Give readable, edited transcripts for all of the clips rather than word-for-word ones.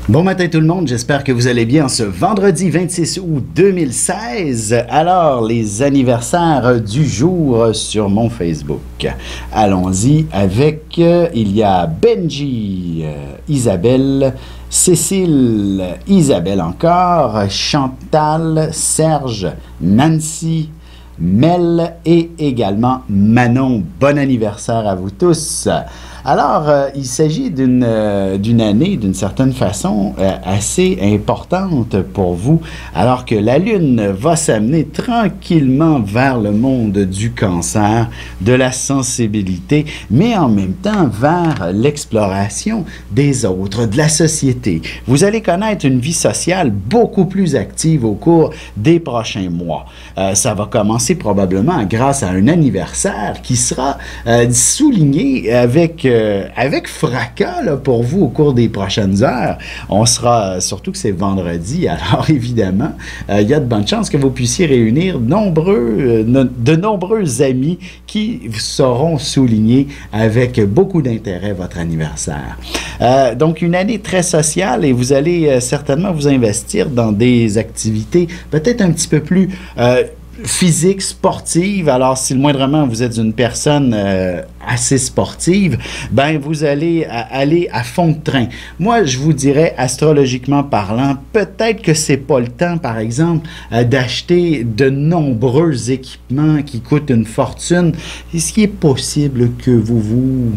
Bon matin tout le monde, j'espère que vous allez bien ce vendredi 26 août 2016. Alors, les anniversaires du jour sur mon Facebook. Allons-y avec, il y a Benji, Isabelle, Cécile, Isabelle encore, Chantal, Serge, Nancy, Mel et également Manon. Bon anniversaire à vous tous. Alors, il s'agit d'une année, d'une certaine façon, assez importante pour vous, alors que la Lune va s'amener tranquillement vers le monde du cancer, de la sensibilité, mais en même temps vers l'exploration des autres, de la société. Vous allez connaître une vie sociale beaucoup plus active au cours des prochains mois. Ça va commencer probablement grâce à un anniversaire qui sera souligné avec fracas là, pour vous au cours des prochaines heures. On sera, surtout que c'est vendredi, alors évidemment, il y a de bonnes chances que vous puissiez réunir de nombreux amis qui sauront souligner avec beaucoup d'intérêt votre anniversaire. Donc, une année très sociale et vous allez certainement vous investir dans des activités peut-être un petit peu plus physique, sportive. Alors, si le moindrement vous êtes une personne assez sportive, ben vous allez aller à fond de train. Moi, je vous dirais, astrologiquement parlant, peut-être que c'est pas le temps, par exemple, d'acheter de nombreux équipements qui coûtent une fortune. Est-ce qu'il est possible que vous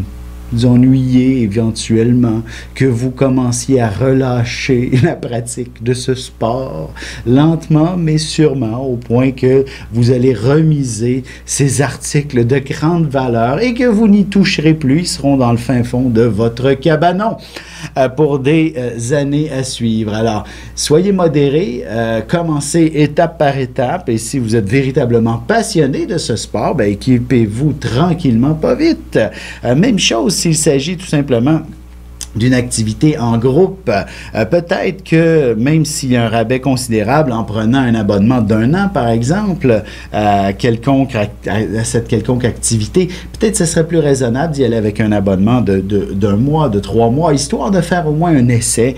ennuyez éventuellement, que vous commenciez à relâcher la pratique de ce sport lentement mais sûrement au point que vous allez remiser ces articles de grande valeur et que vous n'y toucherez plus, ils seront dans le fin fond de votre cabanon pour des années à suivre. Alors, soyez modérés, commencez étape par étape et si vous êtes véritablement passionné de ce sport, ben, équipez-vous tranquillement, pas vite. Même chose s'il s'agit tout simplement d'une activité en groupe, peut-être que même s'il y a un rabais considérable en prenant un abonnement d'un an, par exemple, à cette quelconque activité, peut-être ce serait plus raisonnable d'y aller avec un abonnement d'un mois, de 3 mois, histoire de faire au moins un essai,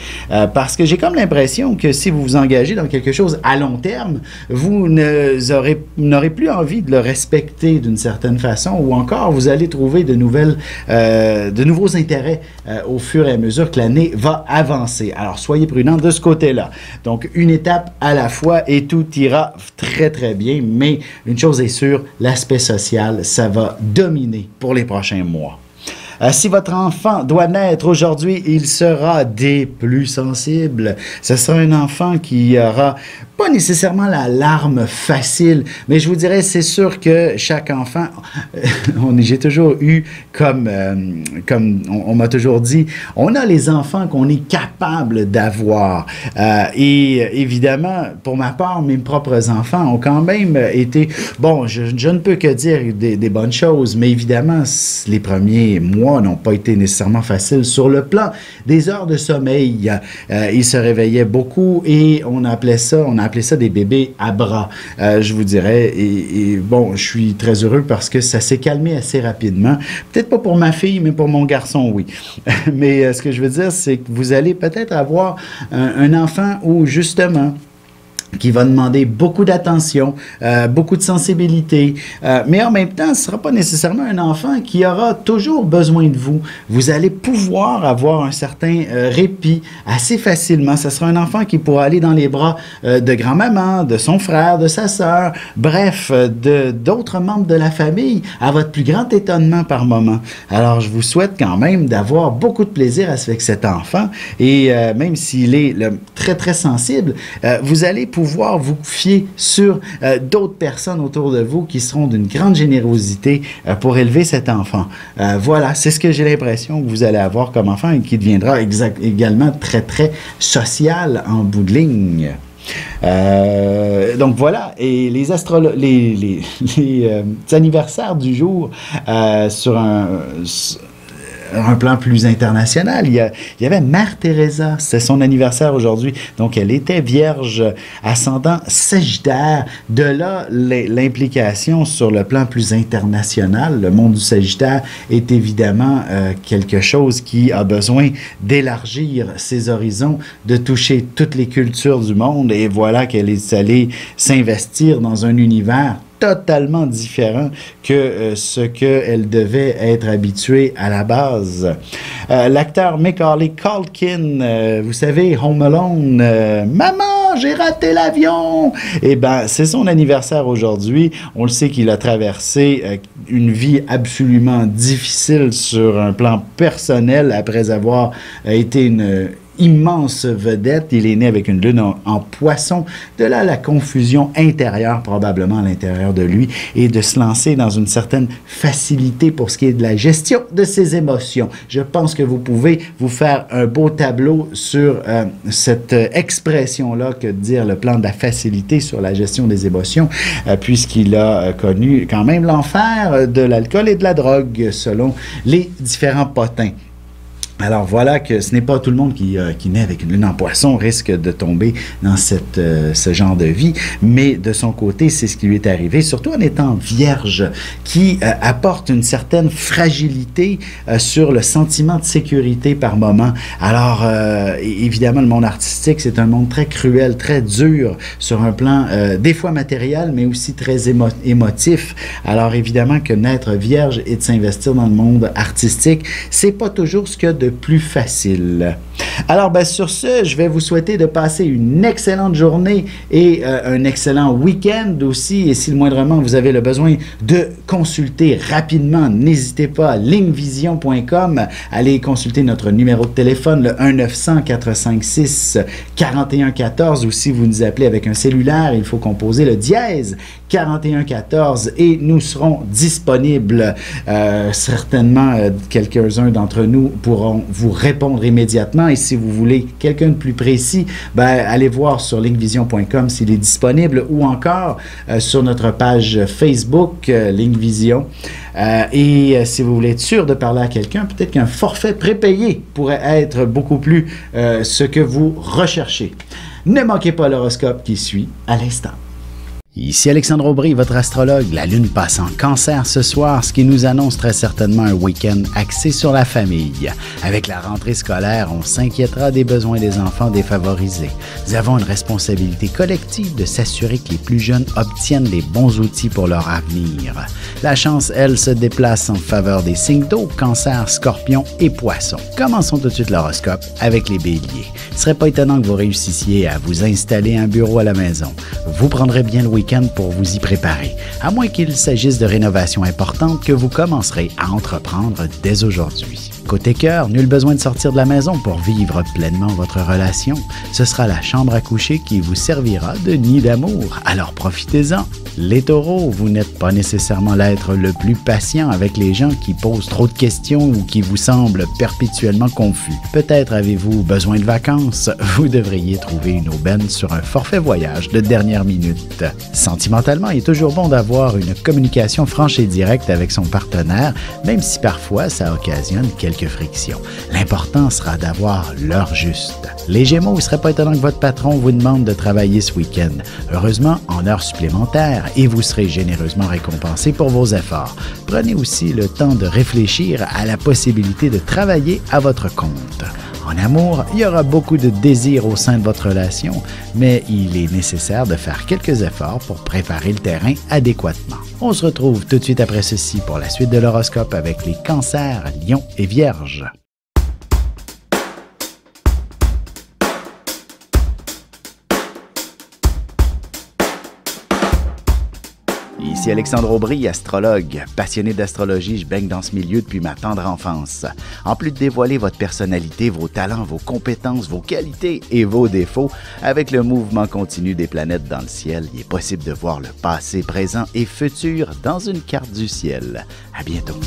parce que j'ai comme l'impression que si vous vous engagez dans quelque chose à long terme, vous n'aurez plus envie de le respecter d'une certaine façon, ou encore vous allez trouver de nouveaux intérêts au fur et à mesure que l'année va avancer. Alors, soyez prudents de ce côté-là. Donc, une étape à la fois et tout ira très, très bien. Mais une chose est sûre, l'aspect social, ça va dominer pour les prochains mois. Si votre enfant doit naître aujourd'hui, il sera des plus sensibles. Ce sera un enfant qui aura pas nécessairement la larme facile, mais je vous dirais, c'est sûr que chaque enfant, j'ai toujours eu comme on m'a toujours dit, on a les enfants qu'on est capable d'avoir. Et évidemment, pour ma part, mes propres enfants ont quand même été, bon, je ne peux que dire des bonnes choses, mais évidemment, les premiers mois n'ont pas été nécessairement faciles sur le plan des heures de sommeil. Ils se réveillaient beaucoup et on appelait ça des bébés à bras, je vous dirais. Et bon, je suis très heureux parce que ça s'est calmé assez rapidement. Peut-être pas pour ma fille, mais pour mon garçon, oui. Mais ce que je veux dire, c'est que vous allez peut-être avoir un enfant où, justement, qui va demander beaucoup d'attention, beaucoup de sensibilité, mais en même temps, ce ne sera pas nécessairement un enfant qui aura toujours besoin de vous. Vous allez pouvoir avoir un certain répit assez facilement. Ce sera un enfant qui pourra aller dans les bras de grand-maman, de son frère, de sa sœur, bref, d'autres membres de la famille, à votre plus grand étonnement par moment. Alors, je vous souhaite quand même d'avoir beaucoup de plaisir avec cet enfant, et même s'il est très, très sensible, vous allez pouvoir vous fier sur d'autres personnes autour de vous qui seront d'une grande générosité pour élever cet enfant. Voilà, c'est ce que j'ai l'impression que vous allez avoir comme enfant et qui deviendra également très, très social en bout de ligne. Donc voilà, et les anniversaires du jour sur un plan plus international, il y avait Mère Teresa, c'est son anniversaire aujourd'hui, donc elle était vierge, ascendant Sagittaire. De là, l'implication sur le plan plus international. Le monde du Sagittaire est évidemment quelque chose qui a besoin d'élargir ses horizons, de toucher toutes les cultures du monde, et voilà qu'elle est allée s'investir dans un univers totalement différent que ce qu'elle devait être habituée à la base. L'acteur Macaulay Culkin, vous savez, Home Alone, Maman, j'ai raté l'avion! Eh bien, c'est son anniversaire aujourd'hui. On le sait qu'il a traversé une vie absolument difficile sur un plan personnel après avoir été une immense vedette. Il est né avec une lune en poisson. De là, la confusion intérieure, probablement à l'intérieur de lui, et de se lancer dans une certaine facilité pour ce qui est de la gestion de ses émotions. Je pense que vous pouvez vous faire un beau tableau sur cette expression-là que de dire le plan de la facilité sur la gestion des émotions, puisqu'il a connu quand même l'enfer de l'alcool et de la drogue, selon les différents potins. Alors voilà que ce n'est pas tout le monde qui naît avec une lune en poisson risque de tomber dans ce genre de vie, mais de son côté, c'est ce qui lui est arrivé, surtout en étant vierge, qui apporte une certaine fragilité sur le sentiment de sécurité par moment. Alors, évidemment, le monde artistique, c'est un monde très cruel, très dur, sur un plan des fois matériel, mais aussi très émotif. Alors, évidemment que naître vierge et de s'investir dans le monde artistique, c'est pas toujours ce qu'il y a de plus facile. Alors, ben, sur ce, je vais vous souhaiter de passer une excellente journée et un excellent week-end aussi. Et si le moindrement vous avez le besoin de consulter rapidement, n'hésitez pas à linkvision.com. Allez consulter notre numéro de téléphone, le 1-900-456-4114, ou si vous nous appelez avec un cellulaire, il faut composer le dièse 4114 et nous serons disponibles. Certainement, quelques-uns d'entre nous pourront vous répondre immédiatement. Et si vous voulez quelqu'un de plus précis, ben, allez voir sur linkvision.com s'il est disponible, ou encore sur notre page Facebook Linkvision. Et si vous voulez être sûr de parler à quelqu'un, peut-être qu'un forfait prépayé pourrait être beaucoup plus ce que vous recherchez. Ne manquez pas l'horoscope qui suit à l'instant. Ici Alexandre Aubry, votre astrologue. La Lune passe en Cancer ce soir, ce qui nous annonce très certainement un week-end axé sur la famille. Avec la rentrée scolaire, on s'inquiétera des besoins des enfants défavorisés. Nous avons une responsabilité collective de s'assurer que les plus jeunes obtiennent les bons outils pour leur avenir. La chance, elle, se déplace en faveur des signes d'eau, Cancer, Scorpion et Poisson. Commençons tout de suite l'horoscope avec les Béliers. Il ne serait pas étonnant que vous réussissiez à vous installer un bureau à la maison. Vous prendrez bien le week-end pour vous y préparer, à moins qu'il s'agisse de rénovations importantes que vous commencerez à entreprendre dès aujourd'hui. Côté cœur, nul besoin de sortir de la maison pour vivre pleinement votre relation. Ce sera la chambre à coucher qui vous servira de nid d'amour, alors profitez-en. Les taureaux, vous n'êtes pas nécessairement l'être le plus patient avec les gens qui posent trop de questions ou qui vous semblent perpétuellement confus. Peut-être avez-vous besoin de vacances, vous devriez trouver une aubaine sur un forfait voyage de dernière minute. Sentimentalement, il est toujours bon d'avoir une communication franche et directe avec son partenaire, même si parfois ça occasionne quelques frictions. L'important sera d'avoir l'heure juste. Les Gémeaux, il ne serait pas étonnant que votre patron vous demande de travailler ce week-end. Heureusement, en heures supplémentaires, et vous serez généreusement récompensé pour vos efforts. Prenez aussi le temps de réfléchir à la possibilité de travailler à votre compte. En amour, il y aura beaucoup de désir au sein de votre relation, mais il est nécessaire de faire quelques efforts pour préparer le terrain adéquatement. On se retrouve tout de suite après ceci pour la suite de l'horoscope avec les Cancers, Lions et Vierges. Ici Alexandre Aubry, astrologue. Passionné d'astrologie, je baigne dans ce milieu depuis ma tendre enfance. En plus de dévoiler votre personnalité, vos talents, vos compétences, vos qualités et vos défauts, avec le mouvement continu des planètes dans le ciel, il est possible de voir le passé, présent et futur dans une carte du ciel. À bientôt.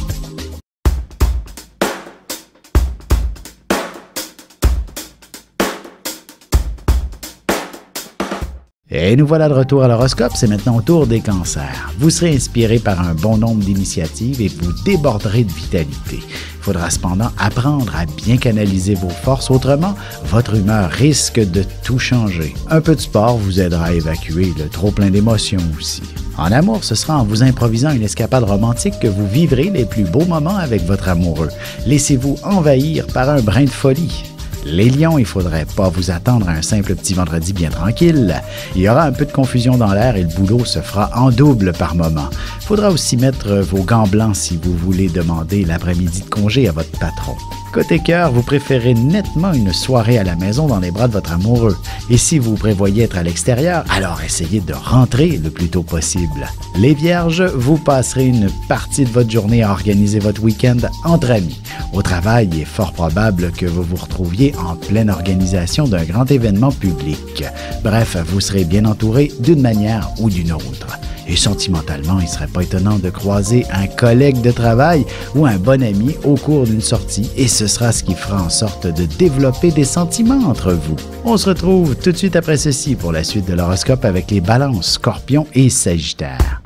Et nous voilà de retour à l'horoscope, c'est maintenant au tour des cancers. Vous serez inspiré par un bon nombre d'initiatives et vous déborderez de vitalité. Il faudra cependant apprendre à bien canaliser vos forces, autrement, votre humeur risque de tout changer. Un peu de sport vous aidera à évacuer le trop-plein d'émotions aussi. En amour, ce sera en vous improvisant une escapade romantique que vous vivrez les plus beaux moments avec votre amoureux. Laissez-vous envahir par un brin de folie. Les lions, il ne faudrait pas vous attendre à un simple petit vendredi bien tranquille. Il y aura un peu de confusion dans l'air et le boulot se fera en double par moment. Il faudra aussi mettre vos gants blancs si vous voulez demander l'après-midi de congé à votre patron. Côté cœur, vous préférez nettement une soirée à la maison dans les bras de votre amoureux. Et si vous prévoyez être à l'extérieur, alors essayez de rentrer le plus tôt possible. Les vierges, vous passerez une partie de votre journée à organiser votre week-end entre amis. Au travail, il est fort probable que vous vous retrouviez en pleine organisation d'un grand événement public. Bref, vous serez bien entouré d'une manière ou d'une autre. Et sentimentalement, il ne serait pas étonnant de croiser un collègue de travail ou un bon ami au cours d'une sortie et ce sera ce qui fera en sorte de développer des sentiments entre vous. On se retrouve tout de suite après ceci pour la suite de l'horoscope avec les balances, scorpions et sagittaires.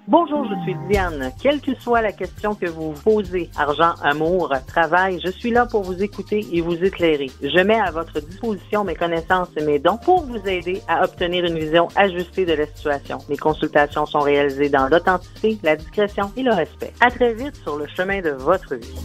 Bonjour, je suis Diane. Quelle que soit la question que vous posez, argent, amour, travail, je suis là pour vous écouter et vous éclairer. Je mets à votre disposition mes connaissances et mes dons pour vous aider à obtenir une vision ajustée de la situation. Mes consultations sont réalisées dans l'authenticité, la discrétion et le respect. À très vite sur le chemin de votre vie.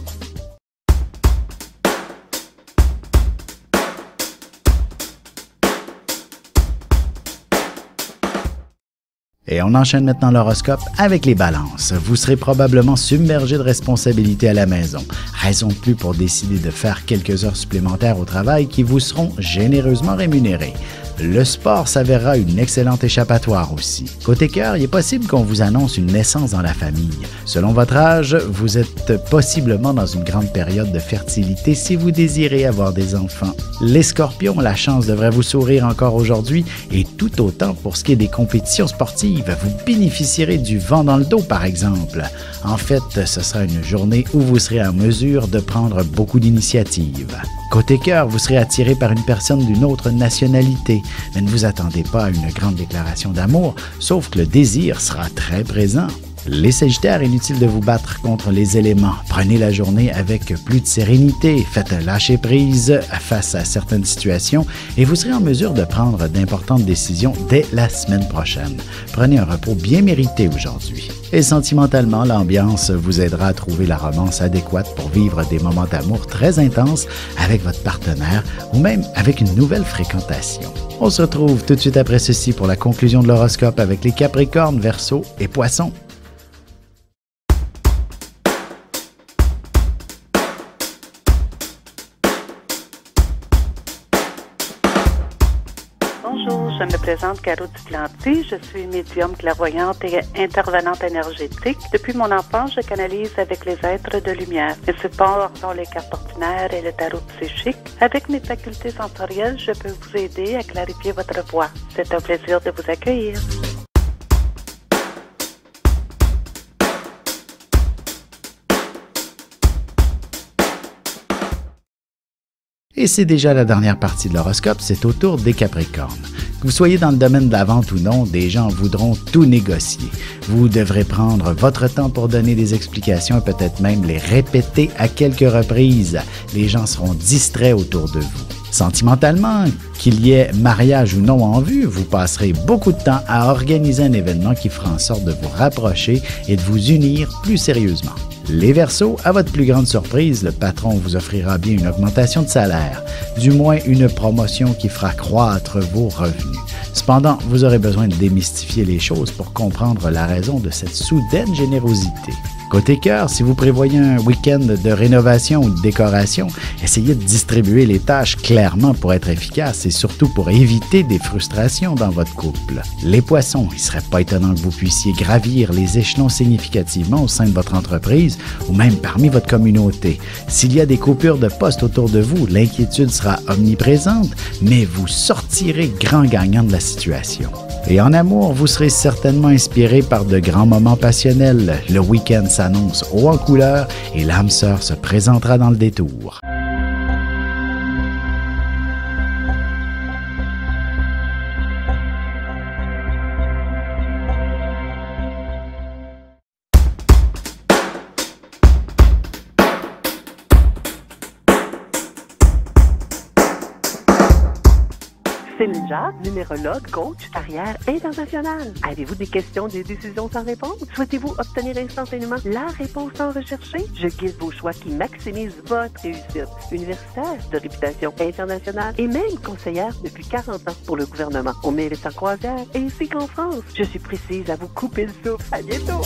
Et on enchaîne maintenant l'horoscope avec les balances. Vous serez probablement submergé de responsabilités à la maison. Raison de plus pour décider de faire quelques heures supplémentaires au travail qui vous seront généreusement rémunérées. Le sport s'avérera une excellente échappatoire aussi. Côté cœur, il est possible qu'on vous annonce une naissance dans la famille. Selon votre âge, vous êtes possiblement dans une grande période de fertilité si vous désirez avoir des enfants. Les scorpions, la chance devrait vous sourire encore aujourd'hui et tout autant pour ce qui est des compétitions sportives. Vous bénéficierez du vent dans le dos, par exemple. En fait, ce sera une journée où vous serez en mesure de prendre beaucoup d'initiatives. Côté cœur, vous serez attiré par une personne d'une autre nationalité, mais ne vous attendez pas à une grande déclaration d'amour, sauf que le désir sera très présent. Les sagittaires, inutile de vous battre contre les éléments. Prenez la journée avec plus de sérénité, faites lâcher prise face à certaines situations et vous serez en mesure de prendre d'importantes décisions dès la semaine prochaine. Prenez un repos bien mérité aujourd'hui. Et sentimentalement, l'ambiance vous aidera à trouver la romance adéquate pour vivre des moments d'amour très intenses avec votre partenaire ou même avec une nouvelle fréquentation. On se retrouve tout de suite après ceci pour la conclusion de l'horoscope avec les Capricornes, Verseaux et Poissons. Bonjour, je me présente Caro Duplanty. Je suis médium clairvoyante et intervenante énergétique. Depuis mon enfance, je canalise avec les êtres de lumière. Mes supports sont les cartes ordinaires et le tarot psychique. Avec mes facultés sensorielles, je peux vous aider à clarifier votre voix. C'est un plaisir de vous accueillir. Et c'est déjà la dernière partie de l'horoscope, c'est au tour des Capricornes. Que vous soyez dans le domaine de la vente ou non, des gens voudront tout négocier. Vous devrez prendre votre temps pour donner des explications et peut-être même les répéter à quelques reprises. Les gens seront distraits autour de vous. Sentimentalement, qu'il y ait mariage ou non en vue, vous passerez beaucoup de temps à organiser un événement qui fera en sorte de vous rapprocher et de vous unir plus sérieusement. Les Verseaux, à votre plus grande surprise, le patron vous offrira bien une augmentation de salaire, du moins une promotion qui fera croître vos revenus. Cependant, vous aurez besoin de démystifier les choses pour comprendre la raison de cette soudaine générosité. Côté cœur, si vous prévoyez un week-end de rénovation ou de décoration, essayez de distribuer les tâches clairement pour être efficace et surtout pour éviter des frustrations dans votre couple. Les Poissons, il ne serait pas étonnant que vous puissiez gravir les échelons significativement au sein de votre entreprise ou même parmi votre communauté. S'il y a des coupures de postes autour de vous, l'inquiétude sera omniprésente, mais vous sortirez grand gagnant de la situation. Et en amour, vous serez certainement inspiré par de grands moments passionnels. Le week-end s'annonce haut en couleur et l'âme sœur se présentera dans le détour. Céline Jacques, numérologue, coach, carrière internationale. Avez-vous des questions, des décisions sans réponse? Souhaitez-vous obtenir instantanément la réponse sans rechercher? Je guide vos choix qui maximisent votre réussite. Universitaire de réputation internationale et même conseillère depuis 40 ans pour le gouvernement. On mérite en croisière ainsi qu'en France. Je suis précise à vous couper le souffle. À bientôt!